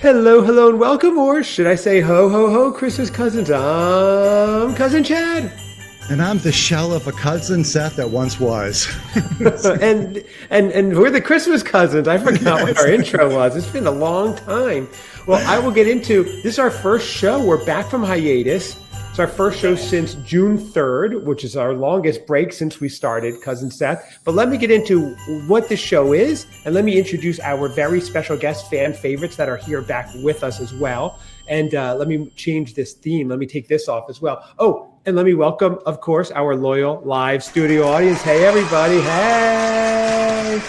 Hello, hello, and welcome, or should I say ho, ho, ho, Christmas cousins. I'm Cousin Chad. And I'm the shell of a cousin Seth that once was. and we're the Christmas cousins. I forgot what our intro was. It's been a long time. Well, I will get into, this is our first show. We're back from hiatus. It's our first show since June 3rd, which is our longest break since we started Cousin Seth. But let me get into what the show is, and let me introduce our very special guest fan favorites that are here back with us as well. And let me change this theme. Let me take this off as well. Oh, and let me welcome, of course, our loyal live studio audience. Hey, everybody. Hey.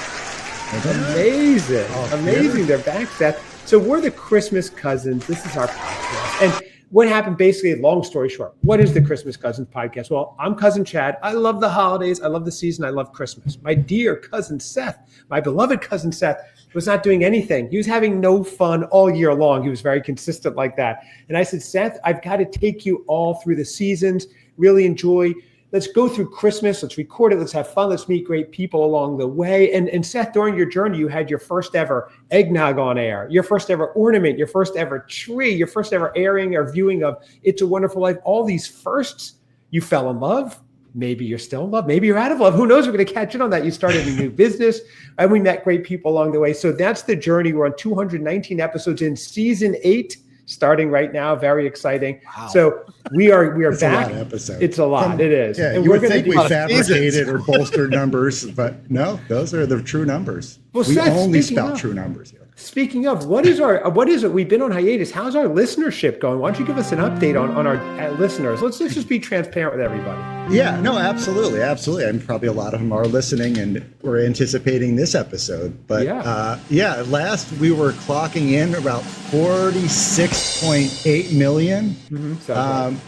Amazing. Amazing. They're back, Seth. So we're the Christmas Cousins. This is our podcast. And what happened, basically, long story short, what is the Christmas Cousins podcast? Well, I'm Cousin Chad. I love the holidays. I love the season. I love Christmas. My dear cousin Seth, my beloved cousin Seth, was not doing anything. He was having no fun all year long. He was very consistent like that. And I said, Seth, I've got to take you all through the seasons, really enjoy. Let's go through Christmas. Let's record it. Let's have fun. Let's meet great people along the way. And Seth, during your journey, you had your first ever eggnog on air, your first ever ornament, your first ever tree, your first ever airing or viewing of It's a Wonderful Life. All these firsts, you fell in love. Maybe you're still in love. Maybe you're out of love. Who knows? We're going to catch in on that. You started a new business, and we met great people along the way. So that's the journey. We're on 219 episodes in season 8. Starting right now, very exciting. Wow. So we are back. It's a lot. It is. Yeah, and you would think we fabricated or bolstered numbers, but no, those are the true numbers. Well, we Seth, only spout true numbers here. Speaking of, what is it? We've been on hiatus. How's our listenership going? Why don't you give us an update on our listeners? Let's just be transparent with everybody. Yeah, no, absolutely. And probably a lot of them are listening, and we're anticipating this episode. But last we were clocking in about 46.8 million. Mm-hmm.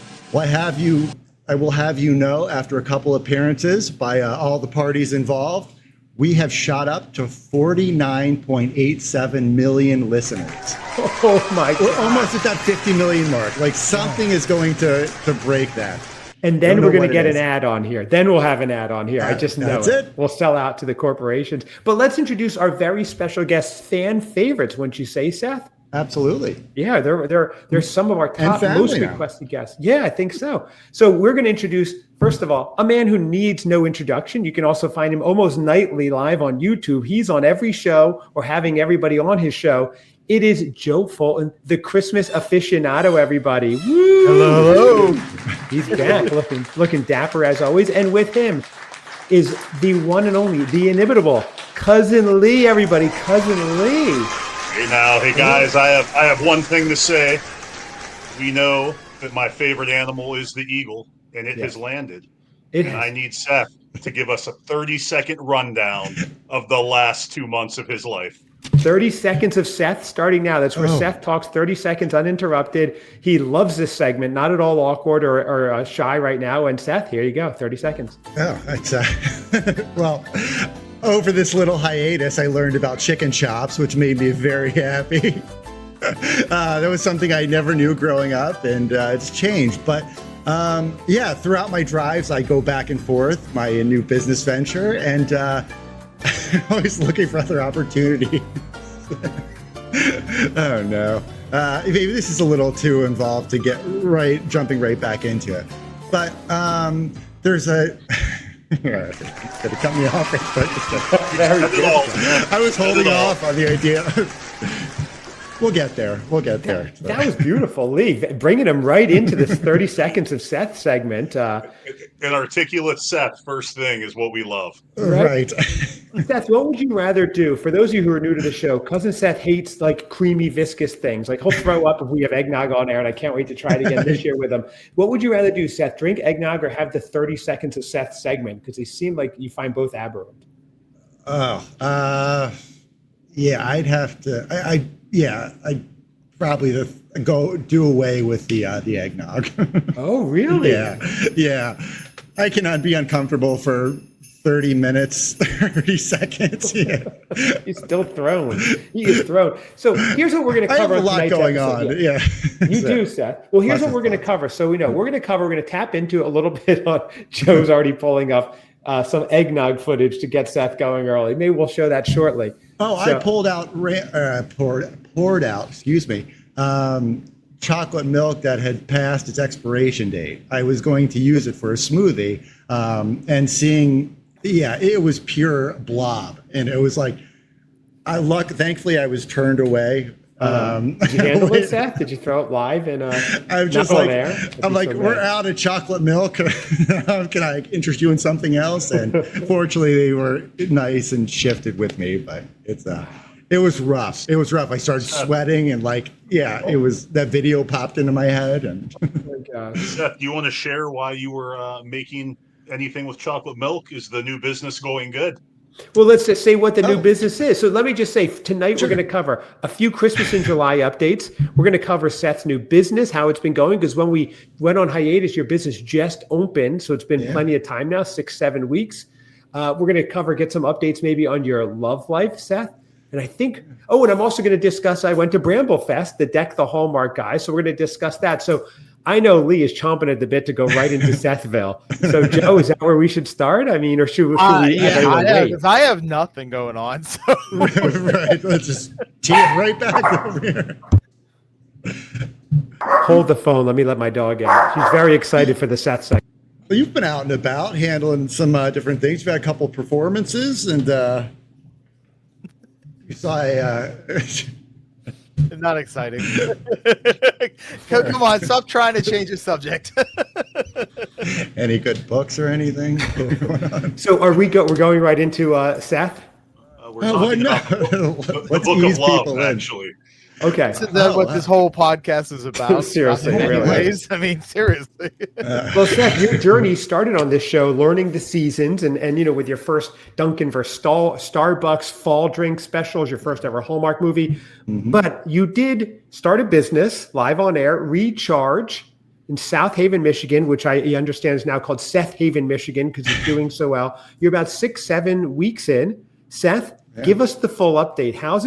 I will have you know, after a couple appearances by all the parties involved, we have shot up to 49.87 million listeners. Oh my God. We're almost at that 50 million mark. Like something is going to break that. And then we're going to get an ad on here. Then we'll have an ad on here. I just know it. We'll sell out to the corporations. But let's introduce our very special guest fan favorites, wouldn't you say, Seth? Absolutely. Yeah, they're some of our top most requested guests. Yeah, I think so. So we're going to introduce, first of all, a man who needs no introduction. You can also find him almost nightly live on YouTube. He's on every show or having everybody on his show. It is Joe Fulton, the Christmas Aficionado, everybody. Woo! Hello. He's back, looking dapper as always. And with him is the one and only, the inimitable Cousin Lee, everybody. Cousin Lee. Hey guys, I have one thing to say. We know that my favorite animal is the eagle, and it has landed. I need Seth to give us a 30-second rundown of the last 2 months of his life. 30 seconds of Seth starting now. That's where Seth talks 30 seconds uninterrupted. He loves this segment, not at all awkward or shy right now. And Seth, here you go, 30 seconds. Oh, it's well, over this little hiatus, I learned about chicken chops, which made me very happy. That was something I never knew growing up, and it's changed. But throughout my drives, I go back and forth, my new business venture, and always looking for other opportunities. Oh no. Maybe this is a little too involved to get jumping right back into it. But there's a gonna cut me off. I was holding off on the idea. We'll get there. That was beautiful, Lee. Bringing him right into this 30 seconds of Seth segment. An articulate Seth, first thing, is what we love. Right. Seth, what would you rather do? For those of you who are new to the show, Cousin Seth hates like creamy, viscous things. Like he'll throw up if we have eggnog on air, and I can't wait to try it again this year with him. What would you rather do, Seth? Drink eggnog or have the 30 seconds of Seth segment? Because they seem like you find both aberrant. I'd have to. I'd probably go do away with the eggnog. Oh, really? Yeah. I cannot be uncomfortable for 30 minutes, 30 seconds. Yeah. He's still thrown. He is thrown. So here's what we're going to cover. I have a lot going on. Yeah. You do, Seth. Well, here's what we're going to cover. So we know we're going to tap into a little bit on Joe's already pulling up. some eggnog footage to get Seth going early. Maybe we'll show that shortly. Oh, so, I poured out, excuse me, chocolate milk that had passed its expiration date. I was going to use it for a smoothie, and seeing, it was pure blob. And it was like, thankfully I was turned away. Did you handle it, Seth? Did you throw it live and I'm just like, I'm like, we're out of chocolate milk. Can I interest you in something else? And fortunately, they were nice and shifted with me. But it was rough. It was rough. I started sweating and it was that video popped into my head. And oh my gosh. Seth, do you want to share why you were making anything with chocolate milk? Is the new business going good? Well, let's just say what the new business is. So let me just say, tonight we're going to cover a few Christmas in July updates. We're going to cover Seth's new business, how it's been going, because when we went on hiatus, your business just opened. So it's been plenty of time now, 6-7 weeks. We're going to get some updates maybe on your love life, Seth. And I think, and I'm also going to discuss, I went to Bramble Fest, the Deck the Hallmark guy. So we're going to discuss that. So I know Lee is chomping at the bit to go right into Sethville. So, Joe, is that where we should start? I mean, or should we? I have nothing going on. So. Right. Let's just tee it right back over here. Hold the phone. Let my dog out. She's very excited for the Seth segment. Well, you've been out and about handling some different things. You've had a couple performances, and you saw not exciting. Come on, stop trying to change the subject. Any good books or anything? So we're going right into Seth? We're talking about the book of love, actually. Okay. This is what this whole podcast is about. Seriously, anyways. I mean, seriously. Well, Seth, your journey started on this show, learning the seasons, and with your first Dunkin' versus Starbucks fall drink specials, your first ever Hallmark movie. Mm-hmm. But you did start a business live on air, Recharge, in South Haven, Michigan, which I understand is now called Seth Haven, Michigan, because it's doing so well. You're about 6-7 weeks in. Seth, give us the full update. How is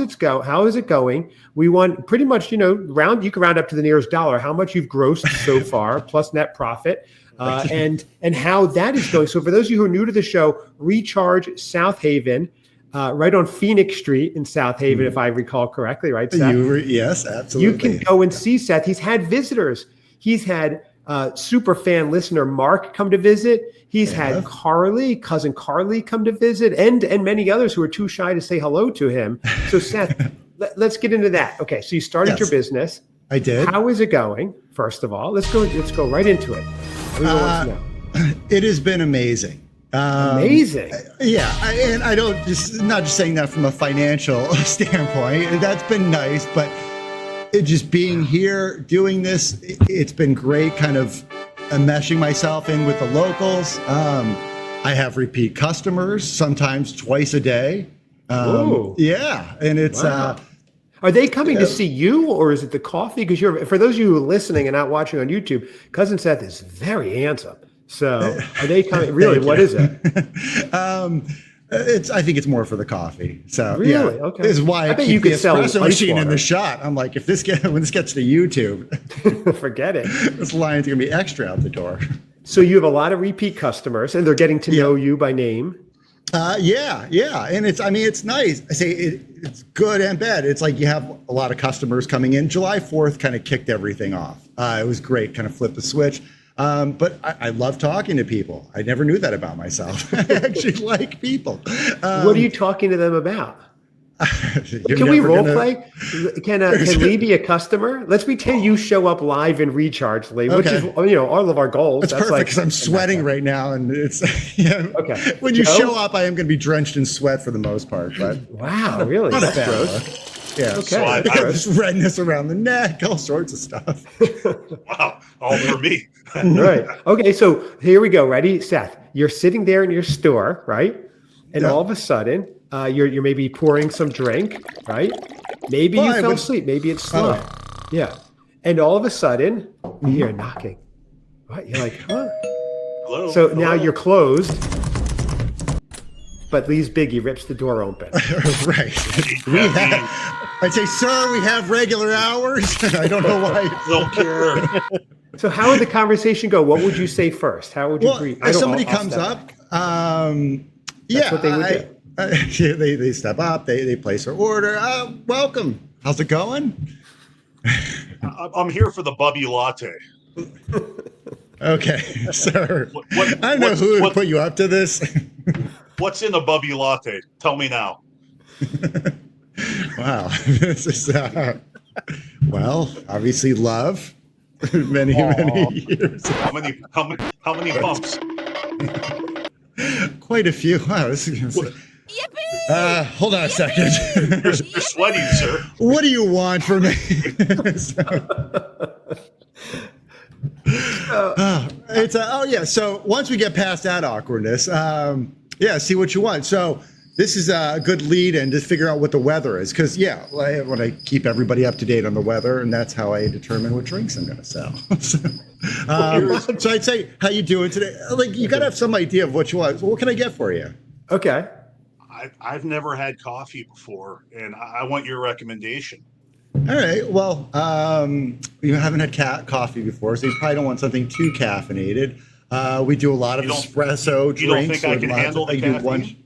it going? We want pretty much, you can round up to the nearest dollar, how much you've grossed so far, plus net profit, and how that is going. So for those of you who are new to the show, Recharge South Haven, right on Phoenix Street in South Haven, if I recall correctly, right, Seth? Yes, absolutely. You can go and see Seth. He's had visitors. He's had super fan listener Mark come to visit. He's had cousin Carly come to visit, and many others who are too shy to say hello to him. So Seth, let's get into that. Okay, so you started your business. I did. How is it going? First of all, let's go right into it. Everyone wants to know. It has been amazing. Amazing. And I don't not just saying that from a financial standpoint. That's been nice, but just being here, doing this, it's been great. Kind of meshing myself in with the locals. I have repeat customers, sometimes twice a day. And it's. Wow. Are they coming to see you, or is it the coffee? Because for those of you who are listening and not watching on YouTube, Cousin Seth is very handsome. So are they coming? Really, what is it? I think it's more for the coffee. So really, okay. This is why I bet keep you the could sell espresso ice machine water in the shot. I'm like, when this gets to YouTube, forget it. This line's gonna be extra out the door. So you have a lot of repeat customers, and they're getting to know you by name. And it's nice. I say it's good and bad. It's like you have a lot of customers coming in. July 4th kind of kicked everything off. It was great, kind of flipped the switch. But I love talking to people. I never knew that about myself. I actually like people. What are you talking to them about? Can we role play? Can Lee be a customer? Let's pretend you show up live in Recharge, Lee, which is all of our goals. That's perfect because I'm sweating right now, and it's okay. When you show up, I am going to be drenched in sweat for the most part. But wow, really? That's gross. Yeah. Okay. So I have this redness around the neck, all sorts of stuff. Wow, all for me. Right. Okay. So here we go. Ready, Seth? You're sitting there in your store, right? And all of a sudden, you're maybe pouring some drink, right? Maybe you fell asleep. Maybe it's slow. Yeah. And all of a sudden, you hear knocking. What? You're like, huh? Hello. So now you're closed. But Lee's Biggie rips the door open. Right. I'd say, sir, we have regular hours. I don't know why. Don't care. So how would the conversation go? What would you say first? How would you greet? If somebody comes up, That's what they would do. They step up, they place their order. Welcome. How's it going? I'm here for the Bubby Latte. Okay, sir. I don't know who would put you up to this. What's in a Bubby Latte? Tell me now. Wow. This is, well, obviously love. Many years. How many pumps? Quite a few. Wow, this is hold on a second. You're sweating, sir. What do you want from me? So once we get past that awkwardness, see what you want. So this is a good lead in to figure out what the weather is, because I want to keep everybody up to date on the weather, and that's how I determine what drinks I'm going to sell. So I'd say, how you doing today? Like, you got to have some idea of what you want. So what can I get for you? Okay. I've never had coffee before, and I want your recommendation. All right. Well, you haven't had coffee before, so you probably don't want something too caffeinated. We do a lot of espresso drinks. You don't think I can handle the caffeine?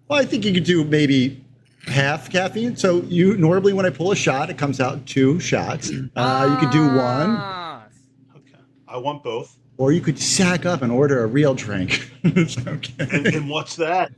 Well, I think you could do maybe half caffeine. So normally when I pull a shot, it comes out 2 shots. You could do 1. Okay. I want both. Or you could sack up and order a real drink. Okay. And what's that?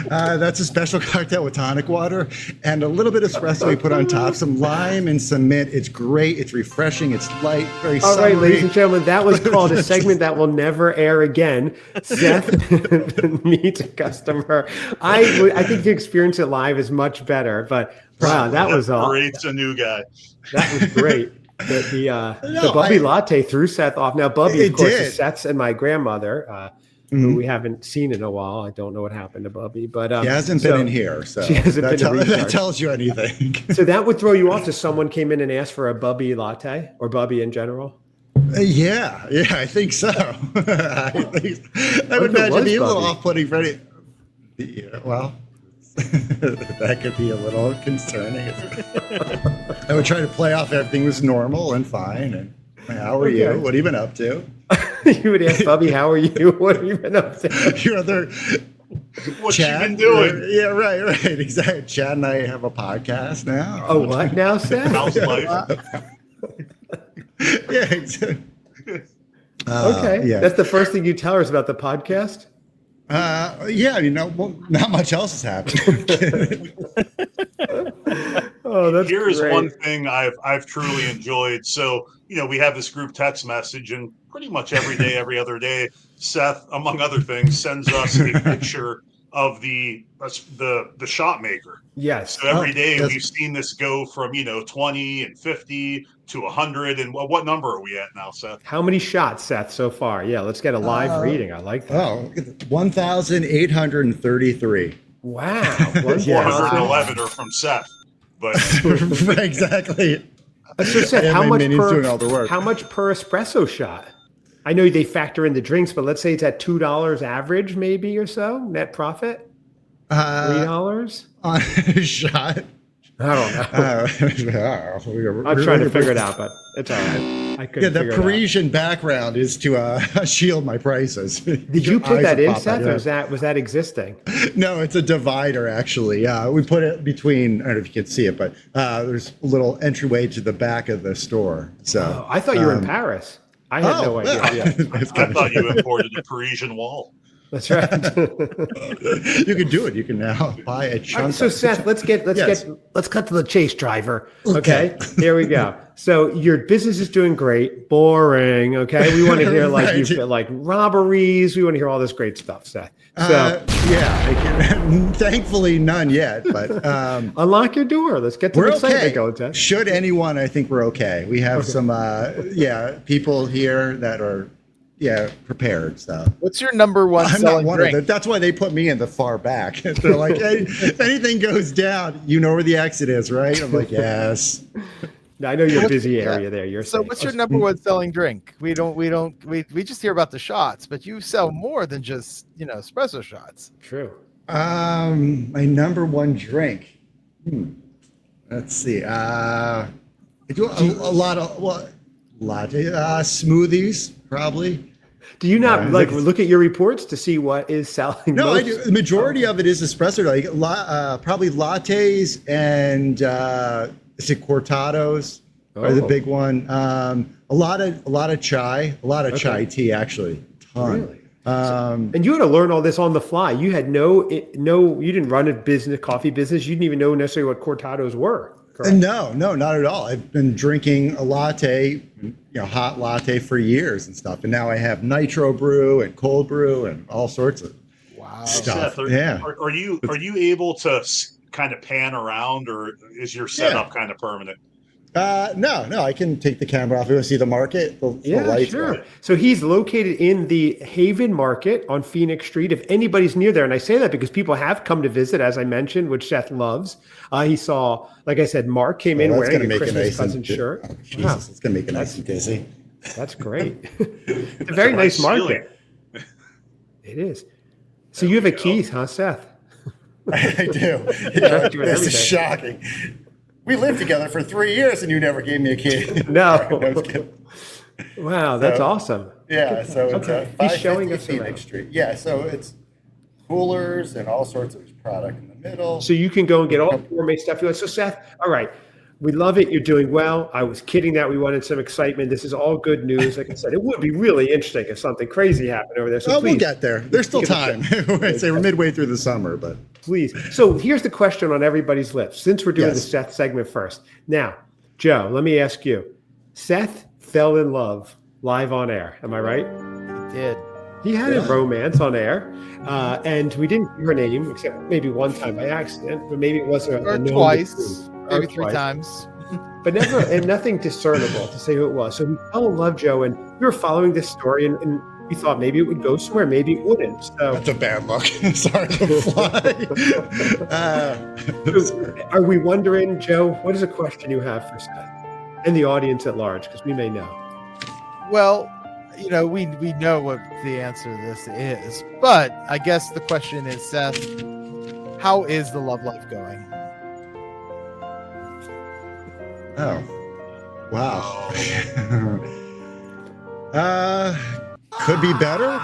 That's a special cocktail with tonic water and a little bit of espresso we put on top, some lime and some mint. It's great. It's refreshing. It's light, very summery. All right, ladies and gentlemen, that was called a segment that will never air again. Seth meets a customer. I think the experience it live is much better, but wow, that was all. Great's a new guy. That was great. The Bubby Latte threw Seth off. Now, Bubby, of course, is Seth's and my grandmother. Who we haven't seen in a while. I don't know what happened to Bubby, but she hasn't been in here, so she hasn't been. That tells you anything. So that would throw you off if someone came in and asked for a Bubby Latte or Bubby in general. Yeah, I think so. I would imagine be a little off-putting for any. Well, that could be a little concerning. I would try to play off everything was normal and fine. And how are you? What have you been up to? You would ask Bubby, how are you? What have you been up to? Your other What Chad, you been doing? Yeah, right, exactly. Chad and I have a podcast now. Oh, what now, Seth? How's life? Yeah, exactly. Okay, that's the first thing you tell us about the podcast? Not much else has happened. Oh, that's Here's great. one thing I've truly enjoyed. So, we have this group text message, and pretty much every day, every other day, Seth, among other things, sends us a picture of the shot maker. Yes. So every day we've seen this go from 20 and 50 to 100. And what number are we at now, Seth? How many shots, Seth, so far? Yeah, let's get a live reading. I like that. Oh, 1,833. Wow. 411 are from Seth. But Right, exactly. So Seth, Yeah, how my much minions doing all the work. how much per espresso shot? I know they factor in the drinks, but let's say it's at $2 average, maybe or so net profit. $3 On a shot. I don't know. I'm trying to figure it out, but it's all right. I couldn't the figure it out. Parisian background is to shield my prices. Did you put that in, Seth, or was that existing? No, it's a divider, actually. We put it between, I don't know if you can see it, but there's a little entryway to the back of the store. So I thought you were in Paris. I had no idea. Yeah. I thought you imported a Parisian wall. That's right. You can do it. You can now buy a chunk. So Seth, let's cut to the chase, driver. Okay, here we go. So your business is doing great. Boring. Okay, we want to hear like robberies. We want to hear all this great stuff, Seth. So thankfully none yet, but unlock your door. Let's get to the excitement going, Seth. Should anyone, I think we're okay. We have some people here that are prepared. So what's your number one I'm selling not one drink? of them. That's why they put me in the far back. They're like, hey, if anything goes down, you know where the exit is, right? I'm like, yes. I know you're a busy area there. You're so safe. what's your number one selling drink? We just hear about the shots, but you sell more than just espresso shots. True. My number one drink. Let's see. I do a lot of smoothies, probably. Do you not look at your reports to see what is selling? No, most? I do. The majority of it is espresso, probably lattes and is it cortados are the big one. A lot of chai, chai tea actually, ton. Really? And you had to learn all this on the fly. You had you didn't run a coffee business. You didn't even know necessarily what cortados were. Correct? No, not at all. I've been drinking a latte, hot latte for years and stuff. And now I have nitro brew and cold brew and all sorts of stuff. Seth, are you able to kind of pan around, or is your setup kind of permanent? No, I can take the camera off. You want to see the market? The lights sure. So he's located in the Haven Market on Phoenix Street. If anybody's near there, and I say that because people have come to visit, as I mentioned, which Seth loves. He saw, like I said, Mark came in wearing a Christmas Cousin shirt. Oh, Jesus, it's going to make it nice and dizzy. That's great. It's a very nice market. It is. So you have a keys, huh, Seth? I do. This is shocking. We lived together for 3 years, and you never gave me a key. No. Wow, that's awesome. Yeah, so it's He's showing us Phoenix Street. Yeah, so it's coolers and all sorts of product in the middle. So you can go and get all the gourmet stuff you want. So Seth, all right, we love it. You're doing well. I was kidding that we wanted some excitement. This is all good news. Like I said, it would be really interesting if something crazy happened over there. So we'll get there. There's still time. I'd say we're midway through the summer, but. Please. So here's the question on everybody's lips, since we're doing the Seth segment first. Now, Joe, let me ask you. Seth fell in love live on air. Am I right? He did. He had a romance on air, and we didn't hear her name except maybe one time by accident, but maybe it wasn't or twice, maybe three times. But never, and nothing discernible to say who it was. So we fell in love, Joe, and we were following this story, and we thought maybe it would go somewhere, maybe it wouldn't. So that's a bad look. Sorry to fly. Are we wondering, Joe, what is a question you have for Seth and the audience at large? Because we may know. Well, we know what the answer to this is, but I guess the question is, Seth, how is the love life going? Oh, wow. Could be better.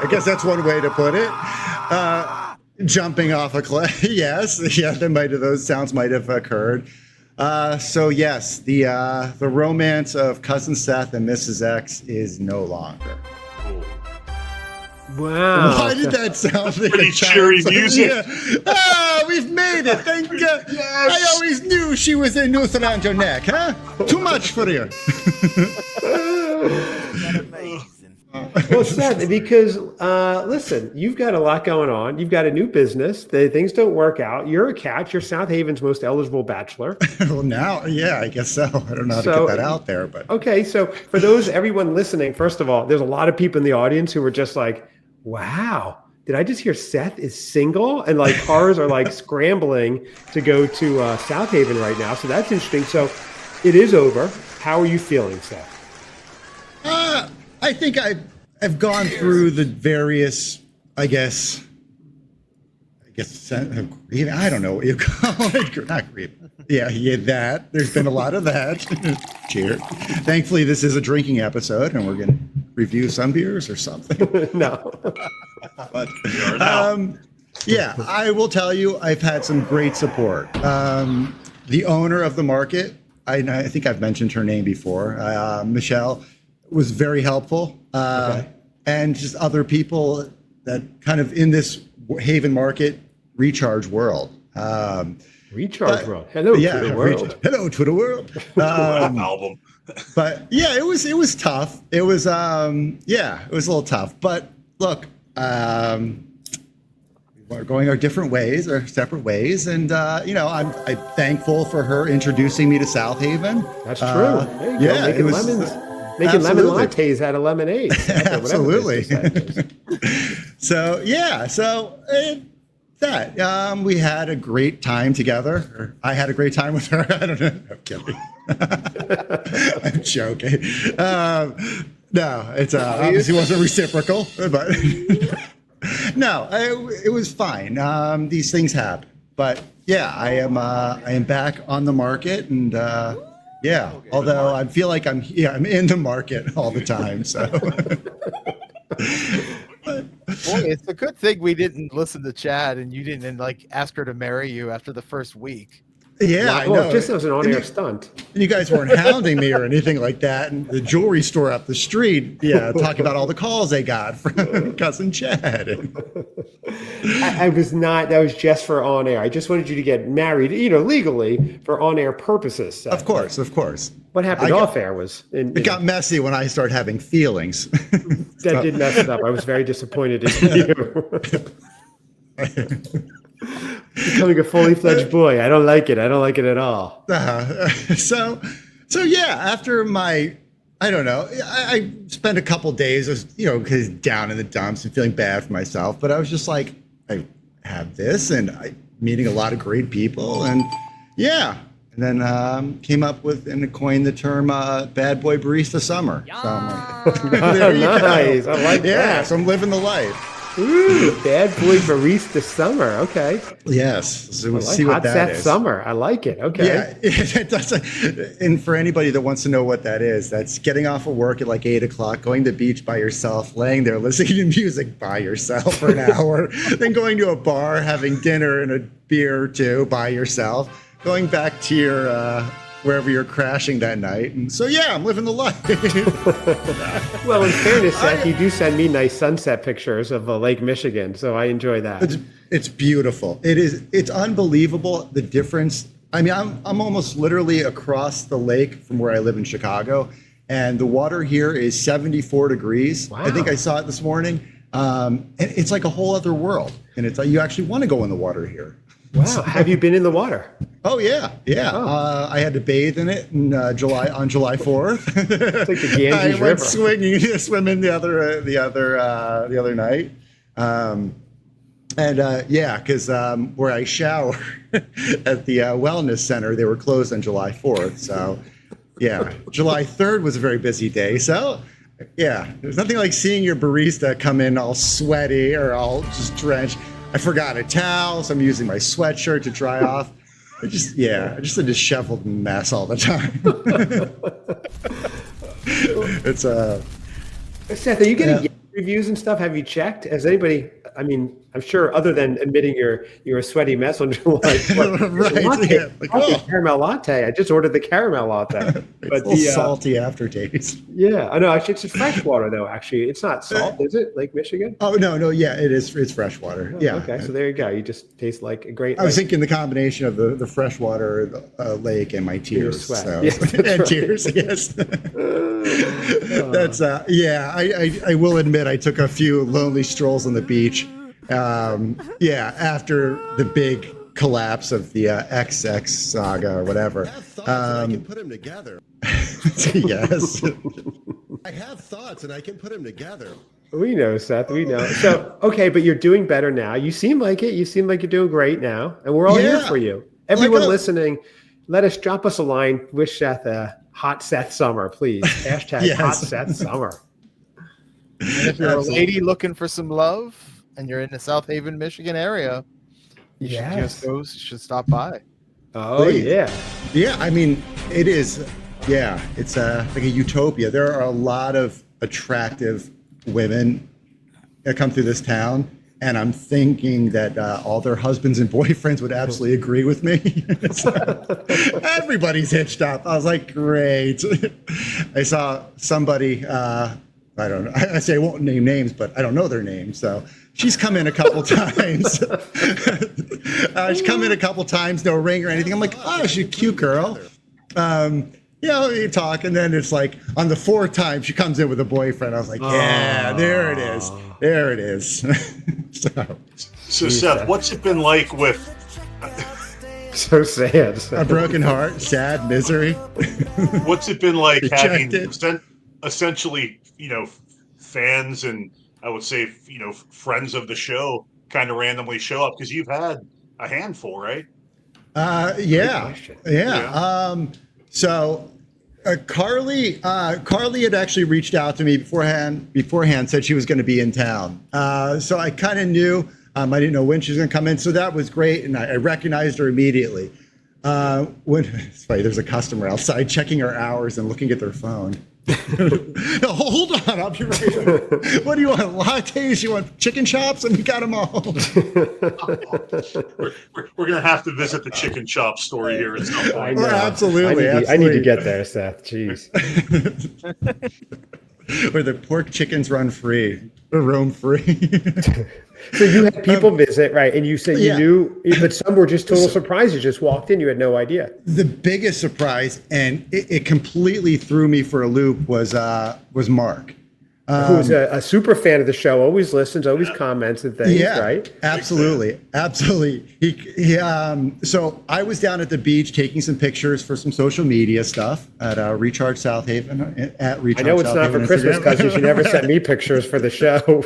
I guess that's one way to put it. Jumping off a cliff. Yes. Those sounds might have occurred. So yes, the romance of Cousin Seth and Mrs. X is no longer. Wow. Why did that sound like pretty cheery music? Yeah. We've made it. Thank God. Yes. I always knew she was a noose around your neck, huh? Too much for you. Well, Seth, because listen, you've got a lot going on. You've got a new business. Things don't work out. You're a catch. You're South Haven's most eligible bachelor. Well, now, yeah, I guess so. I don't know how to get that out there, but okay. So for everyone listening, first of all, there's a lot of people in the audience who were just like, "Wow, did I just hear Seth is single?" And like cars are like scrambling to go to South Haven right now. So that's interesting. So it is over. How are you feeling, Seth? I think I've gone through the various, I guess, I don't know what you call it. Not grief. Yeah, that. There's been a lot of that. Cheers. Thankfully, this is a drinking episode, and we're going to review some beers or something. No. But, yeah, I will tell you, I've had some great support. The owner of the market, I think I've mentioned her name before, Michelle, was very helpful. And just other people that kind of in this Haven Market recharge world. Recharge world. Hello, Twitter world. Hello, Twitter world. Album. But yeah, it was tough. It was it was a little tough. But look, we're going our different ways, our separate ways, and I'm thankful for her introducing me to South Haven. That's true. There you go. Making lemon lattes out of lemonade. Absolutely. So we had a great time together. Or I had a great time with her. I don't know. I'm kidding. I'm joking. No, it's obviously wasn't reciprocal, but no, it was fine. These things happen, but yeah, I am back on the market, and Yeah. Although I feel like I'm in the market all the time. So. Boy, it's a good thing we didn't listen to Chad and you didn't like ask her to marry you after the first week. Yeah, I know. Well, just as an on-air stunt. You guys weren't hounding me or anything like that. And the jewelry store up the street, talking about all the calls they got from Cousin Chad. I was not. That was just for on-air. I just wanted you to get married, legally for on-air purposes. Of course. What happened off-air was... It got messy when I started having feelings. That did mess it up. I was very disappointed in you. Becoming a fully fledged boy. I don't like it. I don't like it at all. So yeah, after my, I don't know, I spent a couple days, because down in the dumps and feeling bad for myself. But I was just like, I have this and I meeting a lot of great people. And yeah. And then came up with and coined the term bad boy barista summer. So I'm like, nice. I like that. Yeah, so I'm living the life. Ooh, bad boy barista summer. Okay. Yes. So we'll see what what that Seth is. Summer. I like it. Okay. Yeah. It does. And for anybody that wants to know what that is, that's getting off of work at like 8:00, going to the beach by yourself, laying there listening to music by yourself for an hour, then going to a bar, having dinner and a beer or two by yourself, going back to your wherever you're crashing that night. And so, yeah, I'm living the life. Well, in fairness, Seth, you do send me nice sunset pictures of Lake Michigan, so I enjoy that. It's beautiful. It's unbelievable, the difference. I mean, I'm almost literally across the lake from where I live in Chicago, and the water here is 74 degrees. Wow. I think I saw it this morning. And it's like a whole other world. And it's like you actually want to go in the water here. Wow. Have you been in the water? Oh yeah. Oh. I had to bathe in it in on July 4th. It's like the Ganges I went swimming the other night. Because where I shower at the wellness center, they were closed on July 4th. So yeah, July 3rd was a very busy day. So yeah, there's nothing like seeing your barista come in all sweaty or all just drenched. I forgot a towel, so I'm using my sweatshirt to dry off. Just a disheveled mess all the time. It's Seth, are you getting reviews and stuff? Have you checked? Has anybody? I mean, I'm sure, other than admitting you're a sweaty mess on July 4th. Right? Caramel latte. I just ordered the caramel latte, but the salty aftertaste. Yeah, I know. Actually, it's fresh water though. Actually, it's not salt, is it? Lake Michigan? Oh no, yeah, it is. It's fresh water. Yeah. Okay, so there you go. You just taste like a great. I was thinking the combination of the fresh water lake and my tears. Sweat. So. Yes, and tears. Yes. That's I will admit I took a few lonely strolls on the beach. After the big collapse of the XX saga or whatever. I can put them together. Yes. I have thoughts and I can put them together. We know, Seth. We know. So, okay, but you're doing better now. You seem like it. You seem like you're doing great now. And we're all here for you. Everyone listening, drop us a line. Wish Seth a hot Seth summer, please. Hashtag hot Seth summer. And if you're a lady looking for some love and you're in the South Haven, Michigan area, you should stop by. Oh, yeah. Yeah, I mean, it is. Yeah, it's like a utopia. There are a lot of attractive women that come through this town, and I'm thinking that all their husbands and boyfriends would absolutely agree with me. So, everybody's hitched up. I was like, great. I saw somebody, I don't know. I say I won't name names, but I don't know their names. So she's come in a couple times. She's come in a couple times, no ring or anything. I'm like, oh, she's a cute girl. You talk, and then it's like on the fourth time she comes in with a boyfriend. I was like, yeah, there it is. There it is. So Seth, what's it been like with... So sad. A broken heart, sad, misery. What's it been like having Rejected. essentially, fans and I would say, friends of the show kind of randomly show up? Because you've had a handful, right? Yeah. So Carly had actually reached out to me beforehand, said she was going to be in town. So I kind of knew, I didn't know when she was going to come in. So that was great. And I recognized her immediately. When it's funny, there's a customer outside checking our hours and looking at their phone. No, hold on, I'll be right. What do you want? Lattes? You want chicken chops? And we got them all. We're going to have to visit the chicken chop story here at some point. Absolutely. I need to get there, Seth. Jeez. Where the pork chickens run free, or roam free. So you had people visit, right? And you said you knew, but some were just total surprise. You just walked in, you had no idea. The biggest surprise, and it completely threw me for a loop, was Mark. Who's a super fan of the show, always listens, always comments and things, right? Absolutely. So I was down at the beach taking some pictures for some social media stuff at Recharge South Haven. At Recharge I know it's South not Haven for Christmas because you never sent me pictures for the show.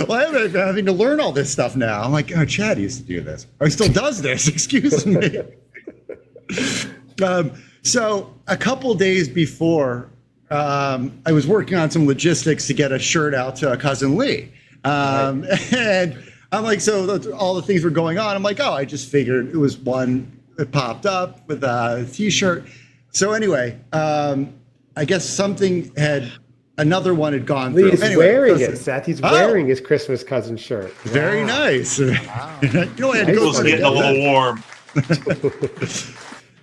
Well, I'm having to learn all this stuff now. I'm like, oh, Chad used to do this. Or he still does this. Excuse me. So a couple days before, I was working on some logistics to get a shirt out to Cousin Lee. And I'm like, so all the things were going on. I'm like, oh, I just figured it was one that popped up with a T-shirt. So anyway, I guess another one had gone through. He's wearing it, Seth. He's wearing his Christmas cousin shirt. Very nice. Wow. It's getting a little warm.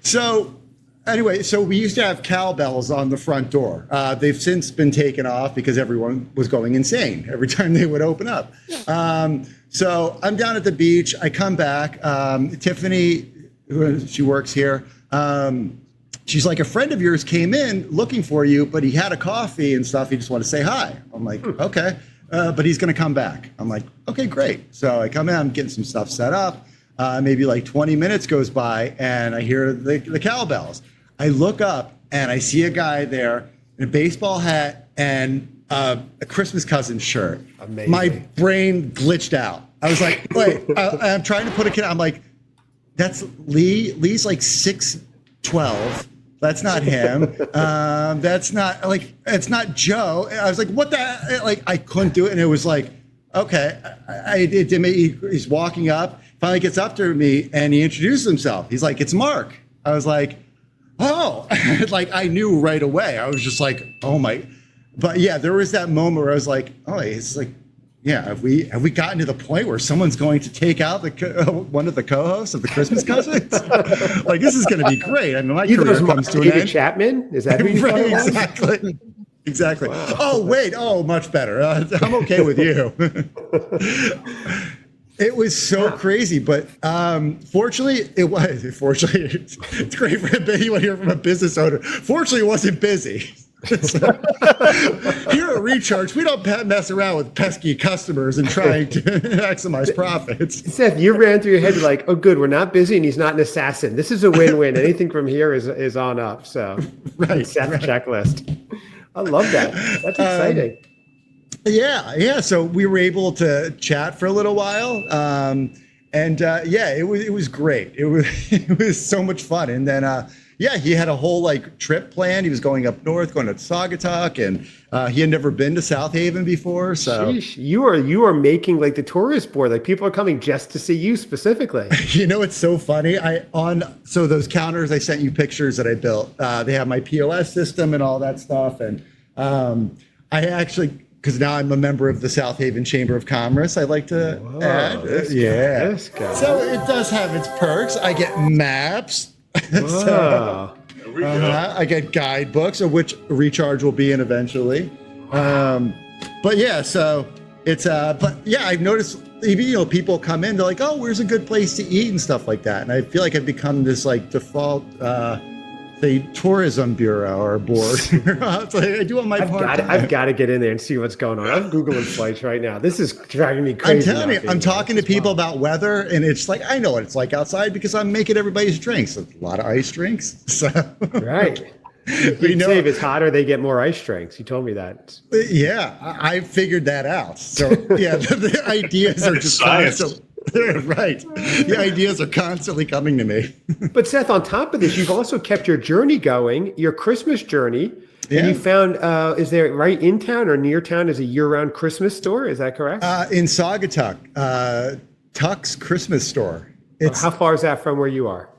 So anyway, we used to have cowbells on the front door. They've since been taken off because everyone was going insane every time they would open up. So I'm down at the beach. I come back. Tiffany, she works here. She's like, a friend of yours came in looking for you, but he had a coffee and stuff. He just wanted to say hi. I'm like, okay, but he's going to come back. I'm like, okay, great. So I come in, I'm getting some stuff set up. Maybe like 20 minutes goes by and I hear the cowbells. I look up and I see a guy there in a baseball hat and a Christmas Cousin shirt. Amazing. My brain glitched out. I was like, wait, I'm trying to put a kid. I'm like, that's Lee. Lee's like 6'12". That's not him. That's not like, it's not Joe. I was like, what the, like, I couldn't do it. And it was like, okay, he's walking up, finally gets up to me and he introduces himself. He's like, it's Mark. I was like, oh, like I knew right away. I was just like, oh my, but yeah, there was that moment where I was like, oh, it's like, yeah, have we gotten to the point where someone's going to take out one of the co-hosts of the Christmas Cousins? Like, this is going to be great. I mean, my career comes to an end. Chapman? Is that who you right, exactly. Wow. Oh, wait. Oh, much better. I'm okay with you. It was so crazy, but fortunately, it's great for you want to hear from a business owner. Fortunately, it wasn't busy. So, here at Recharge, we don't mess around with pesky customers and trying to maximize profits. Seth, you ran through your head like, oh, good, we're not busy and he's not an assassin. This is a win-win. Anything from here is on up. So, right, Seth checklist. I love that. That's exciting. Yeah. So we were able to chat for a little while, it was great. It was so much fun, and then. He had a whole like trip planned. He was going up north, going to Saugatuck, and he had never been to South Haven before. So sheesh, you are making like the tourist board. Like people are coming just to see you specifically. You know, it's so funny. So those counters I sent you pictures that I built. They have my POS system and all that stuff, and I actually. Because now I'm a member of the South Haven Chamber of Commerce, I like to add. This guy. So it does have its perks. I get maps. So, I get guidebooks, of which Recharge will be in eventually. But yeah, so it's I've noticed even people come in, they're like, oh, where's a good place to eat and stuff like that. And I feel like I've become this like default the tourism bureau or board. It's like, I do on my part. I've got to get in there and see what's going on. I'm Googling flights right now. This is driving me crazy. I'm telling you, I'm talking to people about weather, and it's like, I know what it's like outside because I'm making everybody's drinks. A lot of ice drinks. So right. You know, if it's hotter, they get more ice drinks. You told me that. Yeah, I figured that out. So yeah, the ideas are just constantly, right. The ideas are constantly coming to me. But Seth, on top of this, you've also kept your journey going, your Christmas journey. Yeah. And you found, is there right in town or near town is a year-round Christmas store? Is that correct? In Saugatuck, Tuck's Christmas store. How far is that from where you are?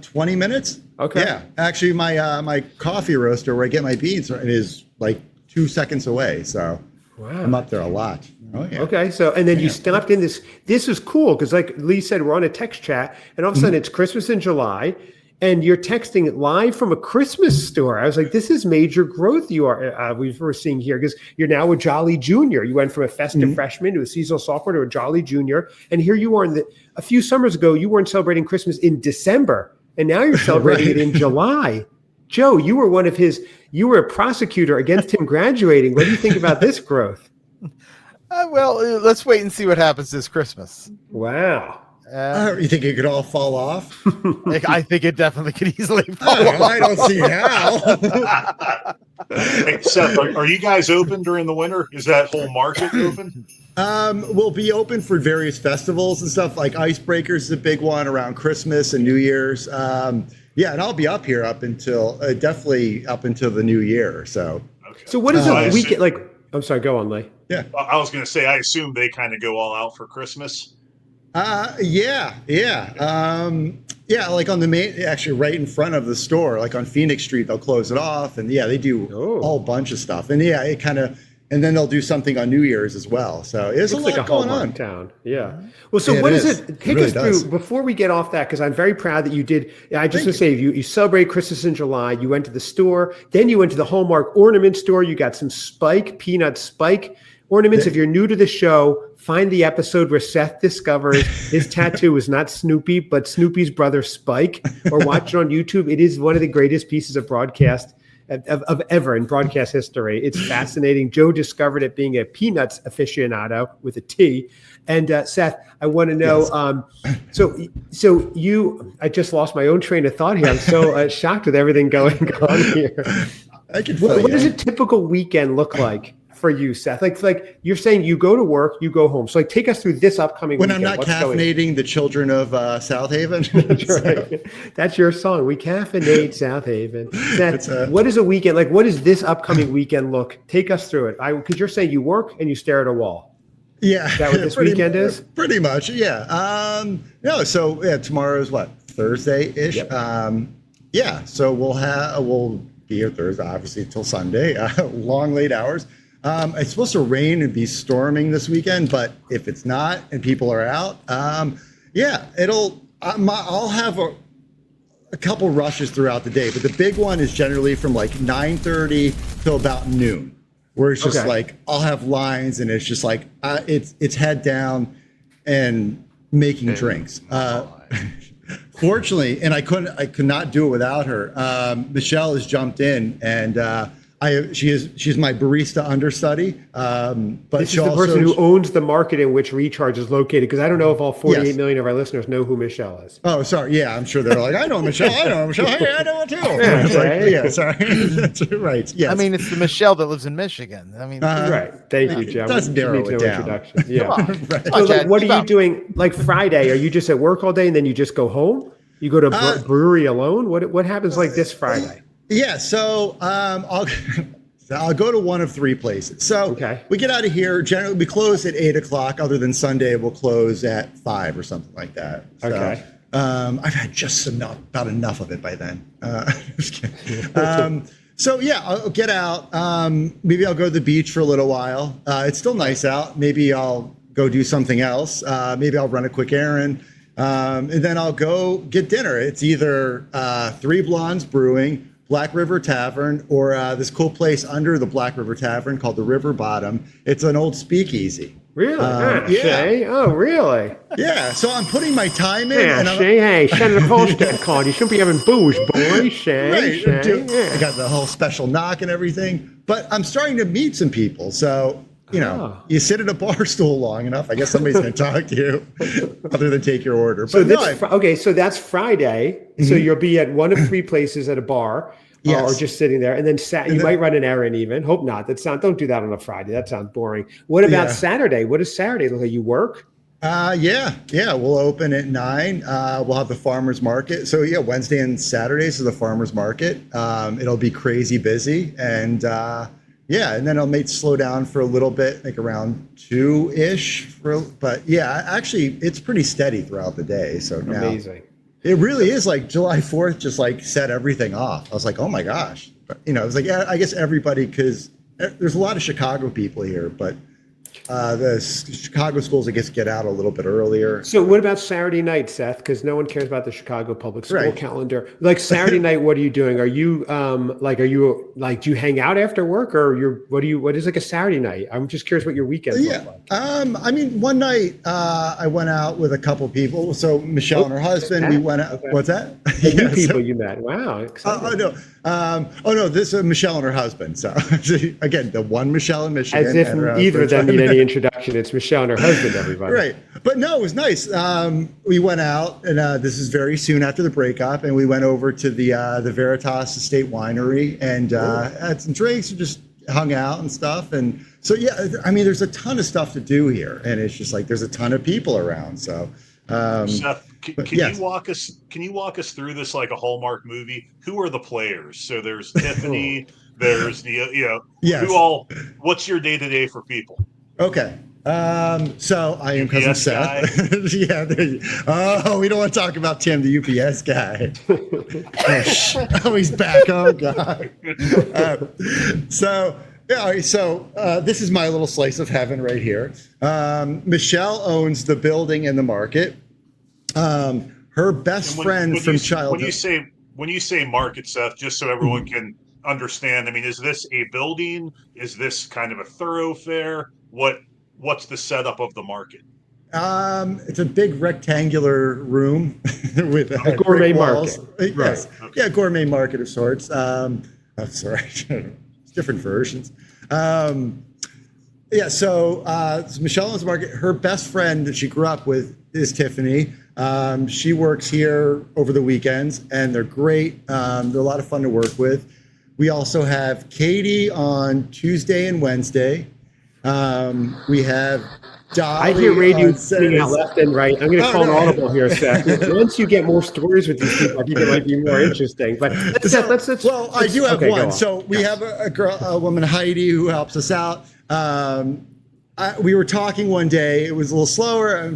20 minutes. Okay. Yeah. Actually, my coffee roaster where I get my beans is like 2 seconds away. So I'm up there a lot. Oh, yeah. Okay. So, and then you stopped in this. This is cool because, like Lee said, we're on a text chat, and all of a sudden it's Christmas in July, and you're texting it live from a Christmas store. I was like, this is major growth we're seeing here because you're now a Jolly Junior. You went from a festive freshman to a seasonal sophomore to a Jolly Junior, and here you are. A few summers ago, you weren't celebrating Christmas in December, and now you're celebrating it in July. Joe, you were a prosecutor against him graduating. What do you think about this growth? Well, let's wait and see what happens this Christmas. Wow. You think it could all fall off? I think it definitely could easily fall off. I don't see how. Hey, Seth, are you guys open during the winter? Is that whole market open? We'll be open for various festivals and stuff. Like Icebreakers is a big one around Christmas and New Year's. Yeah, and I'll be up here definitely up until the new year. So, So what is a weekend like? I'm sorry, go on, Lee. Yeah, I was going to say, I assume they kind of go all out for Christmas. Yeah. Like on the main, actually right in front of the store, like on Phoenix Street, they'll close it off, and they do a whole bunch of stuff, and it kind of, and then they'll do something on New Year's as well. So it's a lot going on. Town. Yeah. Well, so what is it? Take us through before we get off that, because I'm very proud that you did. I just want to say, you celebrate Christmas in July. You went to the store, then you went to the Hallmark ornament store. You got some peanut spike ornaments. If you're new to the show, find the episode where Seth discovers his tattoo was not Snoopy, but Snoopy's brother Spike, or watch it on YouTube. It is one of the greatest pieces of broadcast of ever in broadcast history. It's fascinating. Joe discovered it being a Peanuts aficionado with a T. And Seth, I want to know, I just lost my own train of thought here. I'm so shocked with everything going on here. What does a typical weekend look like for you, Seth? Like you're saying, you go to work, you go home. So take us through this upcoming when weekend. I'm not caffeinating the children of South Haven. That's right. That's your song. We caffeinate South Haven. Seth, what is a weekend like? What does this upcoming weekend look? Take us through it. Because you're saying you work and you stare at a wall. Yeah. Is that what this weekend is? Pretty much. Yeah. Tomorrow is what? Thursday-ish. Yep. So we'll be here Thursday, obviously, till Sunday. Long, late hours. It's supposed to rain and be storming this weekend, but if it's not and people are out, I'll have a couple rushes throughout the day, but the big one is generally from like 9:30 till about noon, where it's just like I'll have lines and it's just like it's head down and making drinks. Fortunately, and I could not do it without her. Michelle has jumped in and. She's my barista understudy, but this is the person who owns the market in which Recharge is located. Because I don't know if all 48 million of our listeners know who Michelle is. Oh, sorry. Yeah, I'm sure they're like, I know Michelle. I know Michelle. Hey, I know her too. Sorry. That's right. Yes. I mean, it's the Michelle that lives in Michigan. I mean, right. Thank you, Joe. Does narrow it down. Introduction. Yeah. Right. So, what are you doing? Like Friday, are you just at work all day and then you just go home? You go to brewery alone? What happens like this Friday? Yeah, so I'll go to one of three places. So we get out of here. Generally, we close at 8:00. Other than Sunday, we'll close at 5 or something like that. So, I've had just about enough of it by then. Just kidding. I'll get out. Maybe I'll go to the beach for a little while. It's still nice out. Maybe I'll go do something else. Maybe I'll run a quick errand. And then I'll go get dinner. It's either Three Blondes Brewing, Black River Tavern, or this cool place under the Black River Tavern called the River Bottom. It's an old speakeasy. Really? Shay? Oh, really? Yeah. So I'm putting my time in. Yeah, Shay. Hey, Senator Colstead called. You shouldn't be having booze, boy. Shay. Right. Shay. I got the whole special knock and everything. But I'm starting to meet some people. So, you sit at a bar stool long enough, I guess somebody's going to talk to you other than take your order. So that's Friday. So you'll be at one of three places at a bar or just sitting there. And then you might run an errand even. Hope not. Don't do that on a Friday. That sounds boring. What about Saturday? What does Saturday look like? You work? We'll open at 9. We'll have the farmer's market. So Wednesday and Saturdays is the farmer's market. It'll be crazy busy. And Yeah, and then it may slow down for a little bit, like around 2-ish. But yeah, actually, it's pretty steady throughout the day. So now, amazing. It really is like July 4th just like set everything off. I was like, oh my gosh. But, it was like, I guess everybody, because there's a lot of Chicago people here, but the Chicago schools, I guess, get out a little bit earlier. So what about Saturday night, Seth? Because no one cares about the Chicago public school calendar. Like Saturday night, what are you doing? Are you do you hang out after work, or what is like a Saturday night? I'm just curious what your weekends look like. I mean, one night I went out with a couple people. So Michelle and her husband, we went out. Okay. What's that? New people you met. Wow. No, this is Michelle and her husband. So again, the one Michelle in Michigan. As if either of them need any introduction. It's Michelle and her husband, everybody. Right. But no, it was nice. We went out, and this is very soon after the breakup, and we went over to the Veritas Estate Winery and had some drinks and just hung out and stuff. And so, yeah, I mean, there's a ton of stuff to do here, and it's just like there's a ton of people around. So, Seth, can you walk us through this like a Hallmark movie? Who are the players? So there's Tiffany. There's what's your day to day for people? Okay. So I am Cousin Seth. We don't want to talk about Tim, the UPS guy. He's back. Oh God. So this is my little slice of heaven right here. Michelle owns the building and the market. Her best friend from childhood. When you say market, Seth, just so everyone can understand, I mean, is this a building? Is this kind of a thoroughfare? What's the setup of the market? It's a big rectangular room with a gourmet market. Yes. Right. Okay. Yeah, gourmet market of sorts. I'm sorry, it's different versions. So Michelle owns the market. Her best friend that she grew up with is Tiffany. She works here over the weekends, and they're great. They're a lot of fun to work with. We also have Katie on Tuesday and Wednesday. We have Dolly. I hear radio singing out left and right. I'm going to call an audible here, Seth. Once you get more stories with these people, I think it might be more interesting. But let's I do have one. So we have a woman, Heidi, who helps us out. We were talking one day. It was a little slower.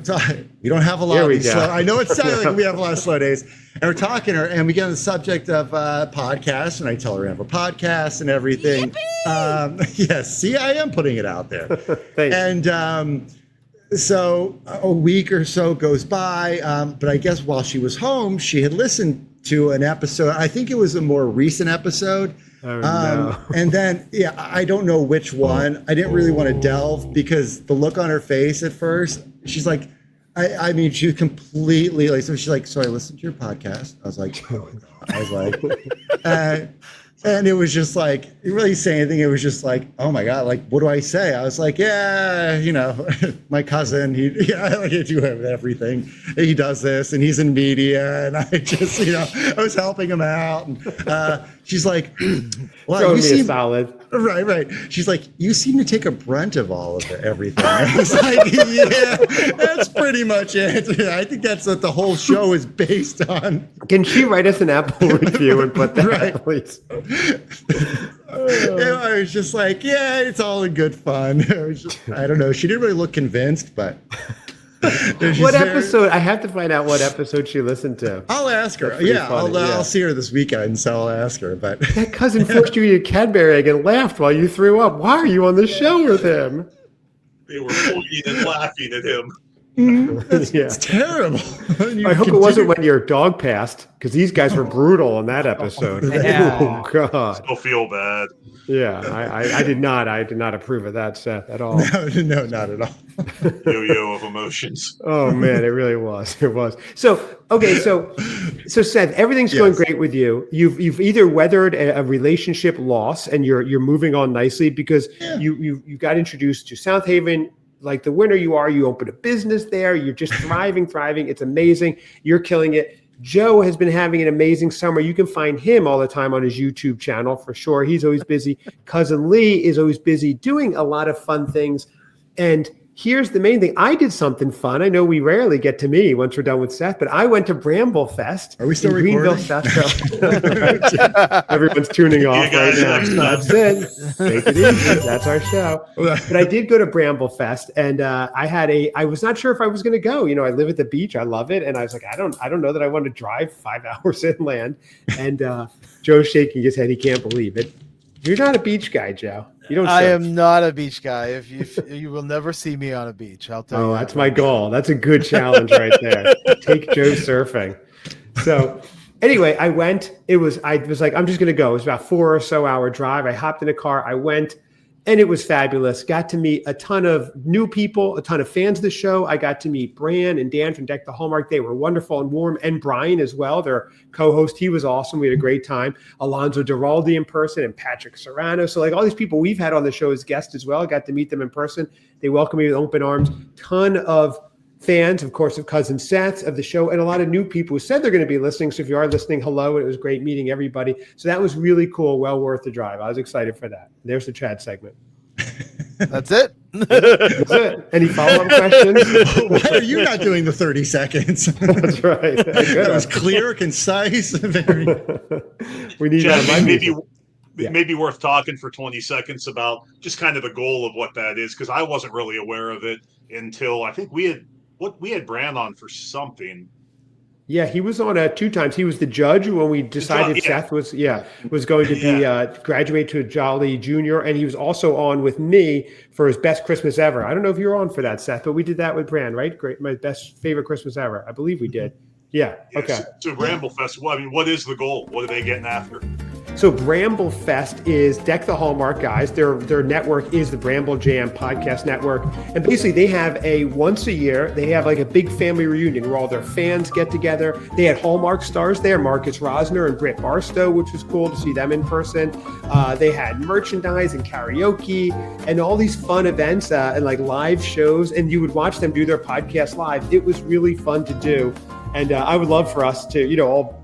We don't have a lot of these slow. I know it sounds like we have a lot of slow days. And we're talking to her, and we get on the subject of podcasts, and I tell her we have a podcast and everything. Yes, see, I am putting it out there. Thanks. And so a week or so goes by, but I guess while she was home, she had listened to an episode. I think it was a more recent episode. Oh, no. And then, I don't know which one. I didn't really want to delve because the look on her face at first, she's like, I mean, she was completely like, so she's like, so I listened to your podcast. I was like, and it was just like, it didn't really say anything. It was just like, oh my God, like, what do I say? I was like, my cousin, I do everything. He does this and he's in media. And I just, I was helping him out. And she's like, well, you seem solid. Right. She's like, you seem to take a brunt of all of everything. I was like, yeah, that's pretty much it. I think that's what the whole show is based on. Can she write us an Apple review and put that, right, please? I was just like, yeah, it's all in good fun. I don't know. She didn't really look convinced, but. What episode? I have to find out what episode she listened to. I'll ask her. I'll see her this weekend, so I'll ask her. But that cousin forced you to eat a Cadbury egg and laughed while you threw up. Why are you on the show with him? They were pointing and laughing at him. It's terrible. I hope it wasn't when your dog passed, because these guys were brutal in that episode. Oh God! Still feel bad. Yeah, I did not approve of that, Seth, at all. No, not at all. Yo-yo of emotions. Oh man, it really was. It was. So Seth, everything's going great with you. You've either weathered a relationship loss and you're moving on nicely because you got introduced to South Haven. Like the winner you are, you open a business there. You're just thriving. It's amazing. You're killing it. Joe has been having an amazing summer. You can find him all the time on his YouTube channel for sure. He's always busy. Cousin Lee is always busy doing a lot of fun things. And here's the main thing. I did something fun. I know we rarely get to me once we're done with Seth, but I went to Bramble Fest. Are we still in Greenville, recording? South Carolina. Everyone's tuning off right now. That's it. Take it easy. That's our show. But I did go to Bramble Fest, and I was not sure if I was going to go. You know, I live at the beach. I love it. And I was like, I don't know that I want to drive 5 hours inland. And Joe's shaking his head. He can't believe it. You're not a beach guy, Joe. You don't. I am not a beach guy. If you will never see me on a beach, I'll tell you. Oh, that's my goal. That's a good challenge right there. Take Joe surfing. So anyway, I went. I was like, I'm just going to go. It was about 4 or so hour drive. I hopped in a car. I went. And it was fabulous. Got to meet a ton of new people, a ton of fans of the show. I got to meet Bran and Dan from Deck the Hallmark. They were wonderful and warm. And Brian as well, their co-host. He was awesome. We had a great time. Alonzo Duraldi in person and Patrick Serrano. So like all these people we've had on the show as guests as well. I got to meet them in person. They welcomed me with open arms. Ton of fans, of course, of Cousins Seth of the show, and a lot of new people who said they're going to be listening. So if you are listening, hello. And it was great meeting everybody. So that was really cool. Well worth the drive. I was excited for that. There's the Chad segment. That's it. That's it. Any follow-up questions? Why are you not doing the 30 seconds? That's right. That was clear, concise, very. We need Jeff, that. maybe worth talking for 20 seconds about just kind of the goal of what that is, because I wasn't really aware of it until I think we had Brand on for something. Yeah, he was on 2 times. He was the judge when we decided Seth was going to be graduate to a Jolly Junior, and he was also on with me for his best Christmas ever. I don't know if you were on for that, Seth, but we did that with Brand, right? Great, my best favorite Christmas ever. I believe we did. Yeah. Okay. So Bramblefest. Well, I mean, what is the goal? What are they getting after? So Bramble Fest is Deck the Hallmark guys. Their network is the Bramble Jam Podcast Network. And basically they have once a year, they have like a big family reunion where all their fans get together. They had Hallmark stars there, Marcus Rosner and Britt Barstow, which was cool to see them in person. They had merchandise and karaoke and all these fun events and like live shows. And you would watch them do their podcast live. It was really fun to do. And I would love for us to,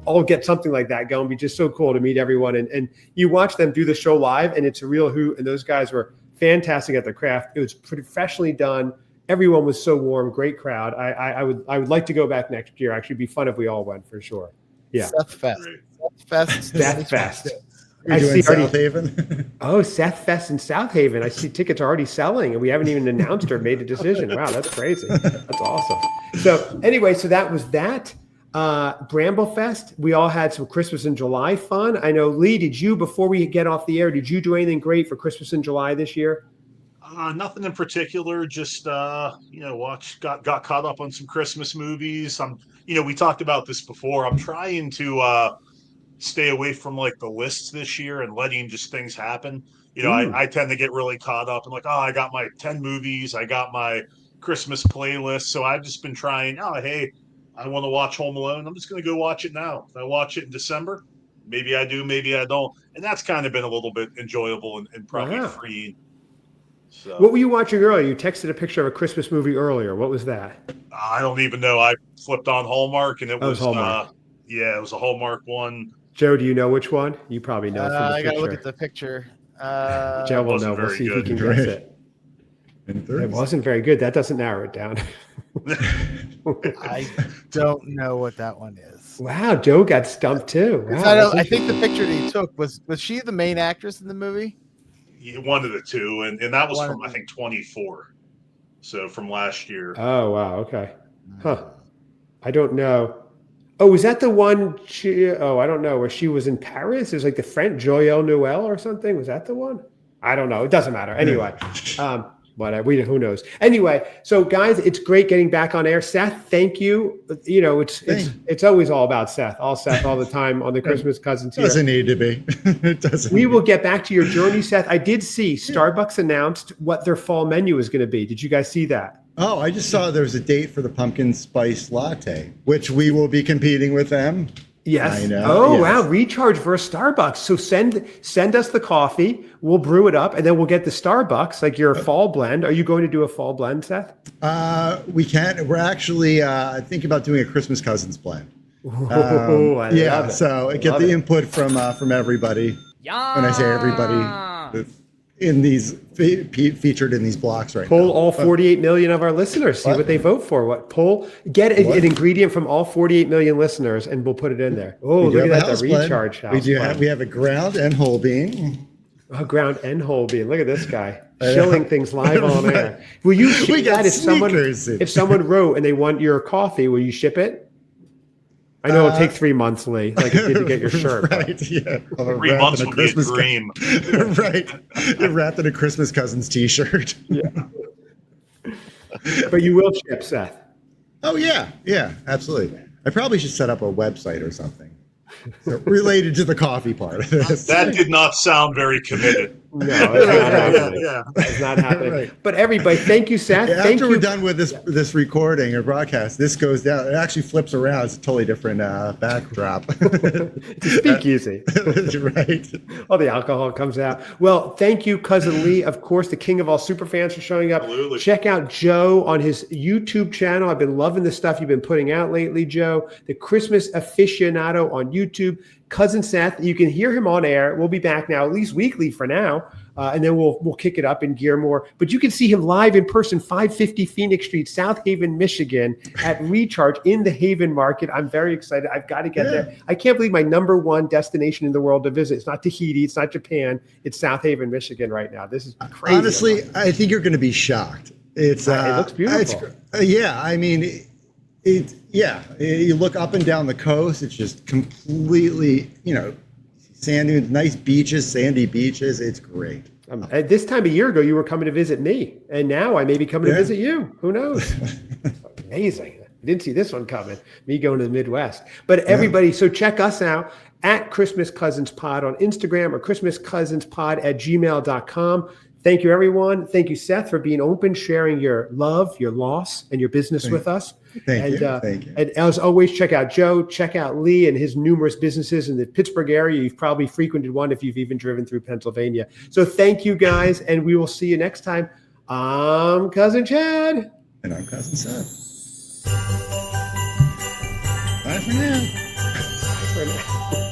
all get something like that going. It'd be just so cool to meet everyone. And you watch them do the show live, and it's a real hoot. And those guys were fantastic at their craft. It was professionally done. Everyone was so warm. Great crowd. I would like to go back next year. Actually, it'd be fun if we all went for sure. Yeah. Seth Fest. Seth Fest. You're doing South Haven? Oh, Seth Fest in South Haven. I see tickets are already selling, and we haven't even announced or made a decision. Wow, that's crazy. That's awesome. So anyway, so that was that. Bramblefest. We all had some Christmas in July fun. I know, Lee, before we get off the air, did you do anything great for Christmas in July this year? Nothing in particular. Just got caught up on some Christmas movies. We talked about this before. I'm trying to stay away from like the lists this year and letting just things happen. I tend to get really caught up and like, I got my 10 movies, I got my Christmas playlist. So I've just been trying, hey, I want to watch Home Alone. I'm just going to go watch it now. If I watch it in December, maybe I do, maybe I don't. And that's kind of been a little bit enjoyable and probably freeing. So, what were you watching earlier? You texted a picture of a Christmas movie earlier. What was that? I don't even know. I flipped on Hallmark and it was Hallmark. It was a Hallmark one. Joe, do you know which one? You probably know from the I picture. gotta look at the picture. Joe will know. We'll see if he can guess it. It wasn't very good. That doesn't narrow it down. I don't know what that one is. Wow, Joe got stumped too. Wow, I think the picture that he took was she the main actress in the movie? One of the two, and that was from I think 24. So from last year. Oh wow, okay. Huh. I don't know. Oh, was that the one? I don't know. Where she was in Paris? It was like the French Joyelle Noel or something. Was that the one? I don't know. It doesn't matter. Anyway, but who knows? Anyway, so guys, it's great getting back on air. Seth, thank you. It's always all about Seth. All Seth all the time on the Christmas Cousins here. Doesn't need to be. It doesn't. We will get back to your journey, Seth. I did see Starbucks announced what their fall menu is going to be. Did you guys see that? Oh, I just saw there was a date for the pumpkin spice latte, which we will be competing with them. Yes. I know. Oh, yes. Wow. Recharge versus Starbucks. So send us the coffee. We'll brew it up, and then we'll get the Starbucks, like your fall blend. Are you going to do a fall blend, Seth? We can't. We're actually thinking about doing a Christmas Cousins blend. I love it. So get the input from everybody. Yeah. When I say everybody, in these featured in these blocks right Poll now. all 48 million of our listeners. See what they vote for. Get an ingredient from all 48 million listeners, and we'll put it in there. Oh, look at that! The recharge house. We have a ground and whole bean. Ground and whole bean. Look at this guy shilling things live on air. Will you ship that if someone wrote and they want your coffee? Will you ship it? I know it'll take 3 months, Lee. Like it did to get your shirt. Right? Yeah. 3 months would be a dream. Right. Wrapped in a Christmas Cousins T-shirt. Yeah. But you will ship, Seth. Oh yeah, absolutely. I probably should set up a website or something related to the coffee part of this. That did not sound very committed. No, it's not happening. It's not happening. Right. But everybody, thank you, Seth. After we're done with this recording or broadcast, this goes down. It actually flips around. It's a totally different backdrop. It's a speakeasy. Right. All the alcohol comes out. Well, thank you, Cousin Lee, of course, the king of all super fans, for showing up. Absolutely. Check out Joe on his YouTube channel. I've been loving the stuff you've been putting out lately, Joe. The Christmas Aficionado on YouTube. Cousin Seth, you can hear him on air. We'll be back now, at least weekly for now. And then we'll kick it up in gear more. But you can see him live in person, 550 Phoenix Street, South Haven, Michigan, at Recharge in the Haven Market. I'm very excited. I've got to get there. I can't believe my number one destination in the world to visit. It's not Tahiti. It's not Japan. It's South Haven, Michigan right now. This is crazy. Honestly, I think you're going to be shocked. It looks beautiful. I mean, you look up and down the coast. It's just completely, sandy, nice beaches, sandy beaches. It's great. At this time a year ago, you were coming to visit me, and now I may be coming to visit you. Who knows? Amazing. I didn't see this one coming, me going to the Midwest. But everybody, so check us out at Christmas Cousins Pod on Instagram or christmascousinspod@gmail.com. Thank you, everyone. Thank you, Seth, for being open, sharing your love, your loss, and your business with us. Thank you. And as always, check out Joe, check out Lee and his numerous businesses in the Pittsburgh area. You've probably frequented one if you've even driven through Pennsylvania. So thank you, guys, and we will see you next time. I'm Cousin Chad. And I'm Cousin Seth. Bye for now. Bye for now.